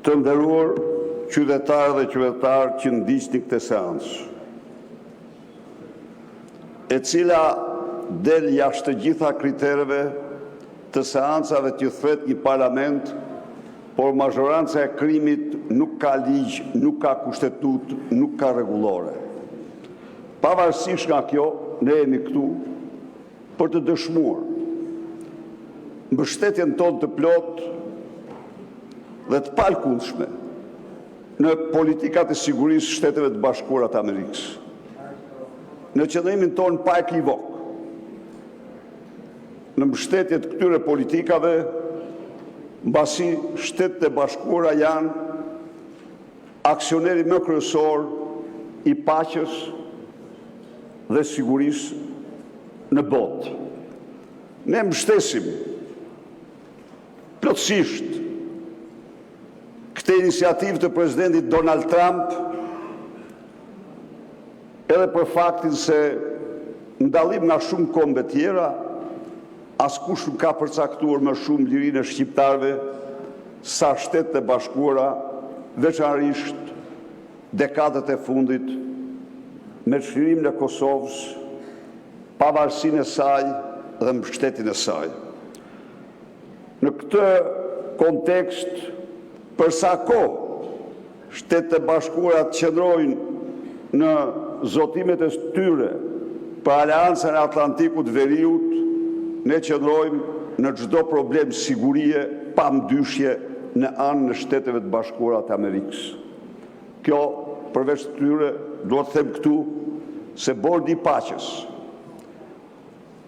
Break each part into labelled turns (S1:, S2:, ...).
S1: Të nderuar qytetarë dhe qytetarë që ndiqni këtë seancë, e cila del jashtë të gjitha kritereve të seancave të thret një parlament, por mazhoranca e krimit nuk ka ligj, nuk ka kushtetut, nuk ka rregullore. Pavarësisht nga kjo, ne jemi këtu për të dëshmuar mbështetjen tonë të plotë dhe të palkundshme në politikat e sigurisë Shteteve të Bashkuara të Amerikës. Në qëndrimin tonë pa ekivok, në mbështetje të këtyre politikave, mbasi Shtetet e Bashkuara janë aksioneri më kryesor i paqes dhe sigurisë në botë. Ne mbështesim plotësisht këtë iniciativë të presidentit Donald Trump, edhe për faktin se ndallim nga shumë kombe tjera, askush nuk ka përcaktuar më shumë lirinë e shqiptarëve sa Shtetet e Bashkuara, veçanërisht dekadat e fundit, me çlirimin e Kosovës, pavarësinë e saj dhe mbështetjen e saj. Në këtë kontekst, për sa kohë Shtetet e Bashkuara të qëndrojnë në zotimet e tyre për Aleancën e Atlantikut Veriut, ne qëndrojmë në çdo problem sigurie pa mdyshje në anën e Shteteve të Bashkuara të Amerikës. Kjo, përveç të tyre, duhet të them këtu se Bordi i Paqes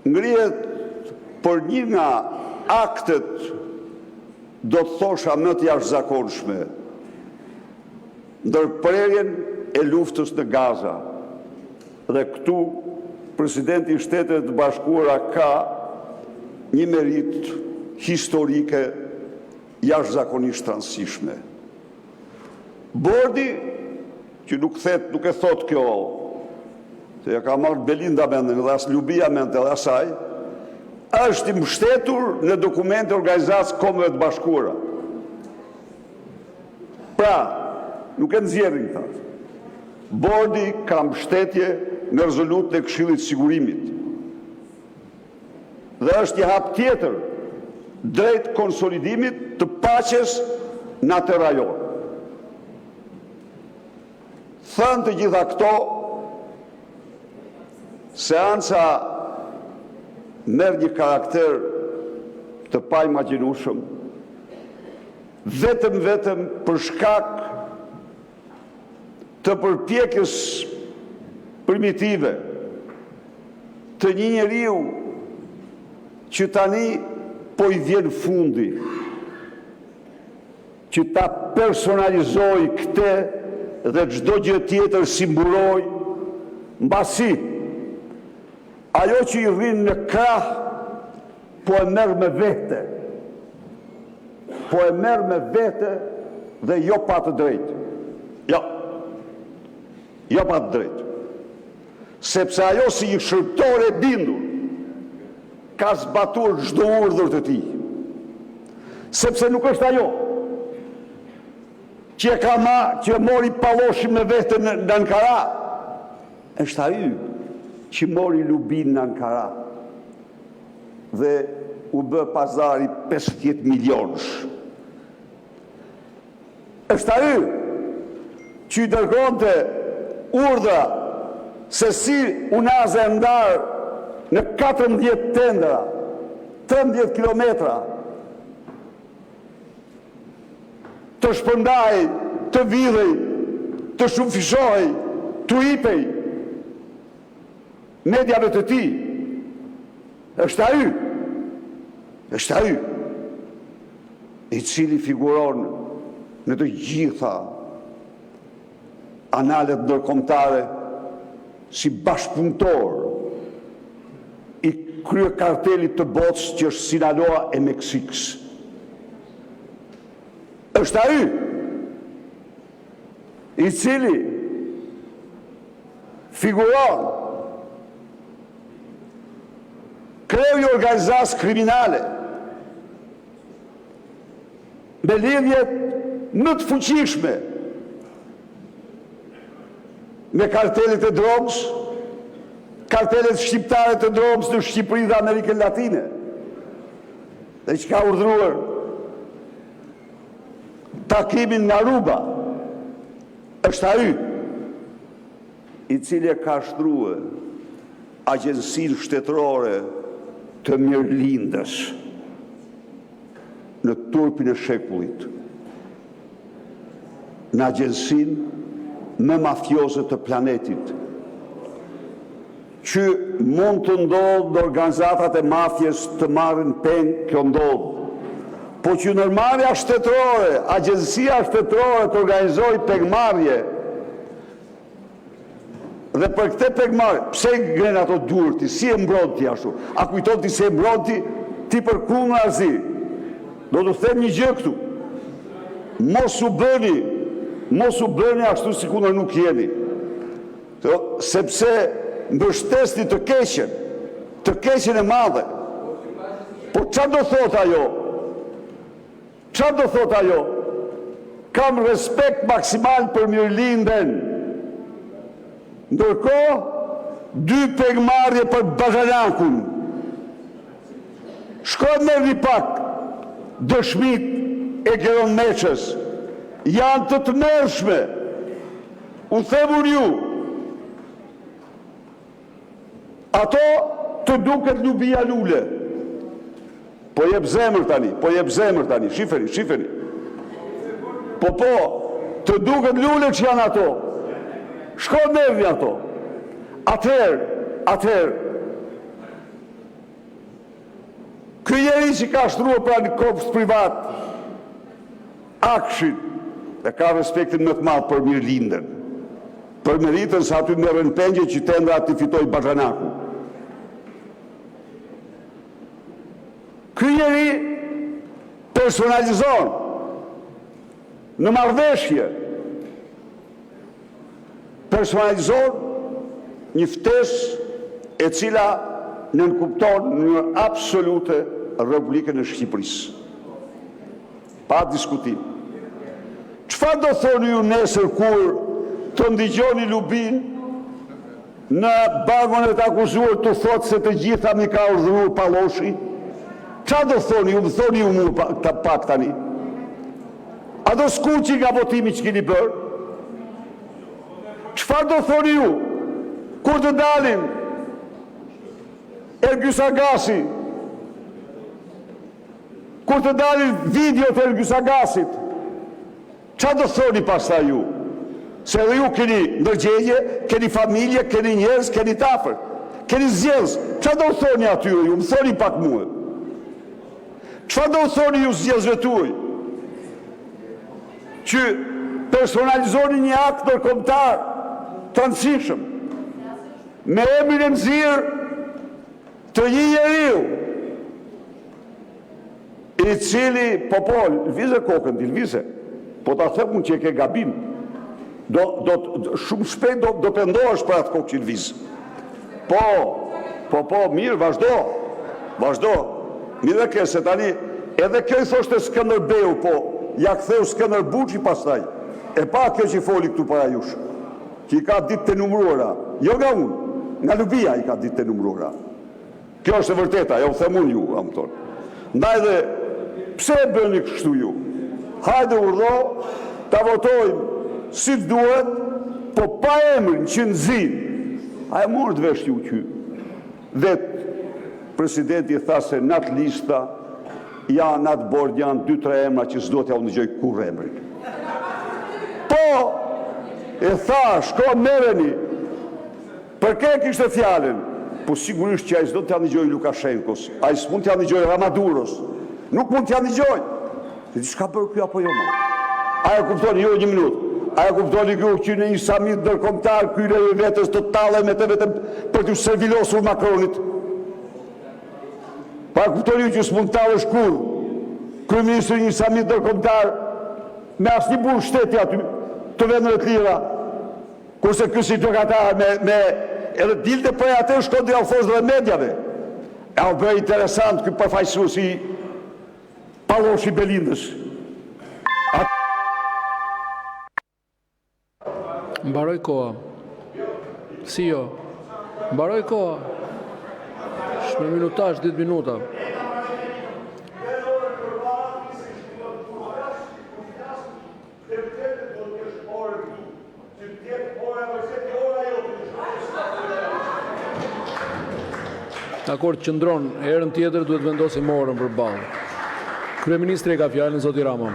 S1: ngrihet për një nga aktet, do të thosha më të jashtëzakonshme, ndërprerjen e luftës në Gaza. Dhe këtu presidenti i Shteteve të Bashkuara ka një merit historike jashtëzakonisht të rëndësishme. Bordi, që nuk e thot kjo, se ja ka marrë Belinda mendin dhe as Lubia mendin dhe asaj, është i mbështetur në dokumente Organizatës Kombeve të Bashkuara. Pra, nuk e nxjerrin këta. Bordi ka mbështetje në rezolutën e Këshillit të Sigurimit. Dhe është një hap tjetër drejt konsolidimit të paqes në atë rajon. Thënë të gjitha këto, seanca merr një karakter të paimagjinueshëm, vetëm për shkak të përpjekjes primitive të një njeriu që tani po i vjen fundi, që ta personalizoj këtë dhe çdo gjë tjetër si mburoj, mbasi ajo që i rrin në krah po e merr me vete. Po e merr me vete dhe jo pa të drejtë. Jo pa të drejtë. Sepse ajo si një shërptor e bindur ka zbatuar çdo urdhër të tij. Sepse nuk është ajo që mori Palloshi me vete në Ankara. Është ai që mori Lubin në Ankara dhe u bë pazari 50 milionësh. Është ai që i dërgonte urdhra se si unaze ndarë në 14 tendra, 13 kilometra, të shpërndaj, të vidhej, të shumëfishohej, të hipej, mediave të tij. Është ai i cili figuron në të gjitha analet ndërkombëtare si bashkëpunëtor i kryekartelit të botës që është Sinaloa e Meksikës. Është ai i cili figuron kreu i organizatës kriminale me lidhjet më të fuqishme me kartelet e drogës, kartelet shqiptare të drogës në Shqipëri dhe Amerikën Latine. Dhe që ka urdhëruar takimin nga Aruba, është ai i cili ka shtruar agjensinë shtetërore të mirëlindës në turpin e shekullit, në agjensinë më mafioze të planetit, që mund të ndodhë në organizatat e mafjes të marrin peng, kjo ndodhë, po që nërmarrja shtetërore, agjensia shtetërore të organizoj pengmarrje, dhe për këte pengmarrje, pse ngren ato durti, si e mbron ti ashtu? A kujton ti se e mbron ti për krunë në arzi? Do të them një gjë këtu, mos u bëni ashtu si kundër nuk jeni, sepse mbështesni të keqen e madhe. Po çfarë do thot ajo? Çfarë do thot ajo? Kam respekt maksimal për mirëlindjen. Ndërkohë, 2 pengmarrje për Bazhanakun. Shkojnë me një pak dëshmit e Geron Meçës. Janë të tmerrshme. U them unë ju. Ato të duket lubia lule. Po jep zemër tani, shifeni. Po, të duket lule që janë ato. Shko nervi ato. Atëherë, ky njeri që ka shtruar pra një kopës privat, Akshin, e ka respektin më të madh për mirëlindjen, për meritën se aty merren pengje që tenda të fitoj Bazhanaku. Ky njeri personalizon në marrëveshje, personalizon një ftesë e cila nënkupton në absolute Republikën e Shqipërisë. Pa diskutim. Çfarë do thoni ju nesër kur të ndigjoni Lubin në bangon e të akuzuar të thotë se të gjitha mi ka urdhëruar Palloshi? Çfarë do thoni ju? Më thoni ju mua pak tani. A do skuqi nga votimi që keni bërë? Çfarë do thoni ju? Kur të dalin Ergjys Agasi, kur të dalin video të Ergjys Agasit, çfarë do thoni pastaj ju? Se edhe ju keni ndërgjegje, keni familje, keni njerëz, keni tafër, keni zgjedhës. Çfarë do thoni aty ju? Më thoni pak mua. Çfarë do thoni ju zgjedhësve tuaj? Që personalizoni një akt ndërkombëtar të rëndësishëm me emrin e nxirr të një njeriu i cili lvize kokën, lvize, po ta them unë që e ke gabim, shumë shpejt do pendohesh për atë kokë që lviz. Po, mirë, vazhdo. Mirë dhe se tani, edhe kjo i thoshte Skënderbeu, po, ja ktheu Skënderbuçi pastaj. E pa kjo që i foli këtu para jush, që i ka ditë të numëruara, jo nga unë, nga Lubia i ka ditë të numëruara. Kjo është e vërteta, ja u them unë ju, am thonë. Ndaj dhe, pse e bëni kështu ju? Hajde urdhë, ta votojmë si duhet, po pa emrin që nxin. A e morët vesh ju që vetë presidenti tha se në atë lista janë në atë bord janë 2-3 emra që s'do t'ja unë gjoj kur emrin. Po, e tha, shko merreni, për ke kishte fjallën, po sigurisht që a i s'do t'ja një gjoj Lukashenkos, a i s'mund t'ja një gjoj Ramaduros, nuk mund t'ja një gjoj. Dhe që ka bërë kjo apo jo ma? A e kuptoni, jo një minutë, a e kuptoni kjo që në një samit ndërkombëtar, kyre e vetës të tale me të vetëm për t'ju servilosur Macronit? Pa e kuptoni që s'mund t'alësh kur, kryeministri një samit ndërkombëtar, me asë një burë shteti aty, të vendën e të lira, kurse kësi gjokatar me edhe dilte për atë shkondi alfos dhe medjave. E u bërë interesant këtë përfaqësuesi Palloshi Belindës.
S2: Mbaroj koha. Si jo? Mbaroj koha. Shme minutash, 10 minuta. Dakor, qëndron, herën tjetër duhet vendosim orën për balë. Kryeministri ka fjalën, zoti Rama.